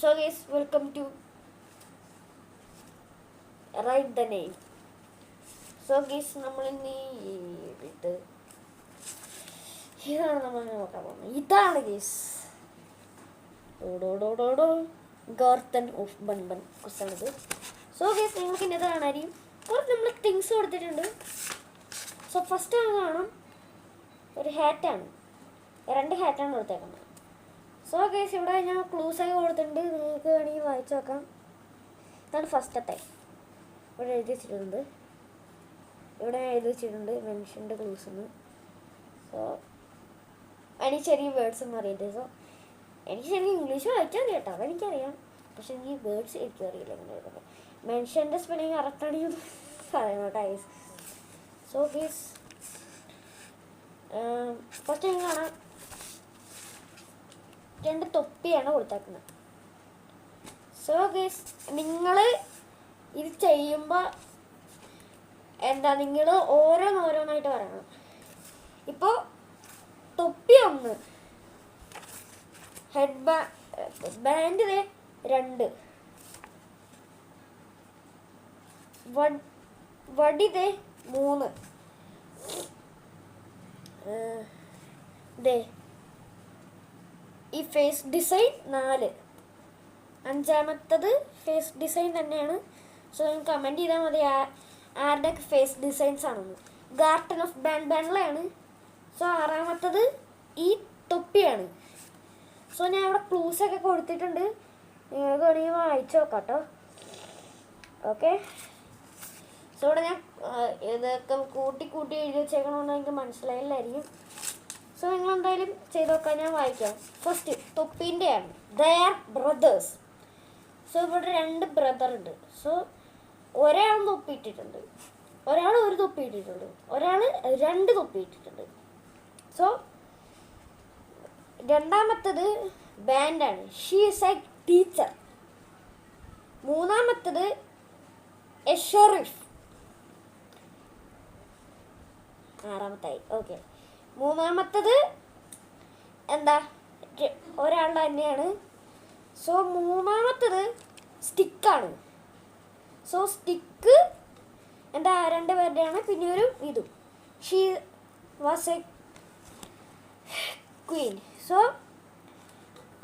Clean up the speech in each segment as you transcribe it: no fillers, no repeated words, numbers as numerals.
So guys, welcome to Write the Name. So guys, നമ്മൾ ഇന്ന് ഇതാണ് നമ്മൾ നോക്കാൻ പോകുന്നത്. ഇതാണ് ഗൈസ് ഗാർത്തൻ ഓഫ് ബൺബൺ കുസാണിത്. സോ ഗൈസ്, നിങ്ങൾക്ക് ഇന്നത് കാണാനും കുറച്ച് നമ്മൾ തിങ്സ് കൊടുത്തിട്ടുണ്ട്. സോ ഫസ്റ്റ് കാണാം ഒരു ഹാറ്റാണ്, 2 ഹാറ്റാണ് കൊടുത്തേക്കുന്നത്. സോ ഗൈസ്, ഇവിടെ ഞാൻ ക്ലൂസൊക്കെ കൊടുത്തിട്ടുണ്ട്, നിങ്ങൾക്ക് വേണമെങ്കിൽ വായിച്ചു നോക്കാം. ഇതാണ് ഫസ്റ്റത്തെ. ഇവിടെ എഴുതി വെച്ചിട്ടുണ്ട്, മെൻഷൻ്റെ ക്ലൂസ് എന്ന്. സോ എനിക്ക് ചെറിയ വേർഡ്സ് ഒന്നും അറിയില്ല. സോ എനിക്ക് ശരിക്കും ഇംഗ്ലീഷ് വായിച്ചാൽ മതി കേട്ടോ, അതെനിക്കറിയാം. പക്ഷെ എനിക്ക് വേർഡ്സ് എനിക്കും അറിയില്ല എങ്ങനെ എഴുതുന്നത്. മെൻഷൻ്റെ സ്പെല്ലിങ് കറക്റ്റാണെങ്കിൽ പറയണം കേട്ടോ ഗൈസ്. സോ ഗൈസ്, ഫസ്റ്റ് എനിക്ക് കാണാം 2 തൊപ്പിയാണ് കൊടുത്തേക്കുന്നത്. സോ ഗൈസ്, നിങ്ങൾ ഇത് ചെയ്യുമ്പോൾ നിങ്ങൾ ഓരോന്നായിട്ട് പറയണം. ഇപ്പോൾ തൊപ്പി 1, ഹെഡ് ബാൻഡ് 2, വടി 3, ഈ ഫേസ് ഡിസൈൻ 4, 5-മത്തത് ഫേസ് ഡിസൈൻ തന്നെയാണ്. സോ നിങ്ങൾ കമൻറ്റ് ചെയ്താൽ മതി ആരുടെയൊക്കെ ഫേസ് ഡിസൈൻസ് ആണെന്ന്. ഗാർട്ടൻ ഓഫ് ബാൻഡാണ്. സോ 6-മത്തത് ഈ തൊപ്പിയാണ്. സോ ഞാൻ ഇവിടെ ക്ലൂസൊക്കെ കൊടുത്തിട്ടുണ്ട്, നിങ്ങൾക്ക് വേണമെങ്കിൽ വായിച്ചു നോക്കാം കേട്ടോ. ഓക്കെ, സോ ഇവിടെ ഞാൻ ഇതൊക്കെ കൂട്ടി എഴുതി വെച്ചേക്കണമെന്ന് എനിക്ക് മനസ്സിലായില്ലായിരിക്കും. സോ നിങ്ങൾ എന്തായാലും ചെയ്ത് നോക്കാം, ഞാൻ വായിക്കാം. ഫസ്റ്റ് തൊപ്പീൻ്റെയാണ്. They're brothers. സോ ഇവിടെ 2 ബ്രദർ ഉണ്ട്. സോ ഒരാൾ തൊപ്പി ഇട്ടിട്ടുണ്ട്, ഒരാൾ 1 തൊപ്പി ഇട്ടിട്ടുണ്ട്, ഒരാൾ 2 തൊപ്പി ഇട്ടിട്ടുണ്ട്. സോ 2-മത്തത് ബാൻഡാണ്. She is a teacher. 3-മത്തത് എ ഷെറിഫ്. 6-മത്തായി. ഓക്കെ, 3-മത്തത് ഒരാളുടെ തന്നെയാണ്. സോ 3-മത്തത് സ്റ്റിക്കാണ്. സോ സ്റ്റിക്ക് 2 പേരുടെയാണ്. പിന്നെ ഒരു ഇതും, she was a queen. So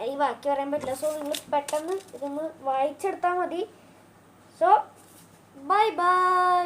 ഈ ബാക്കി പറയാൻ പറ്റില്ല. സോ നിങ്ങൾ പെട്ടെന്ന് ഇതൊന്ന് വായിച്ചെടുത്താൽ മതി. So bye bye.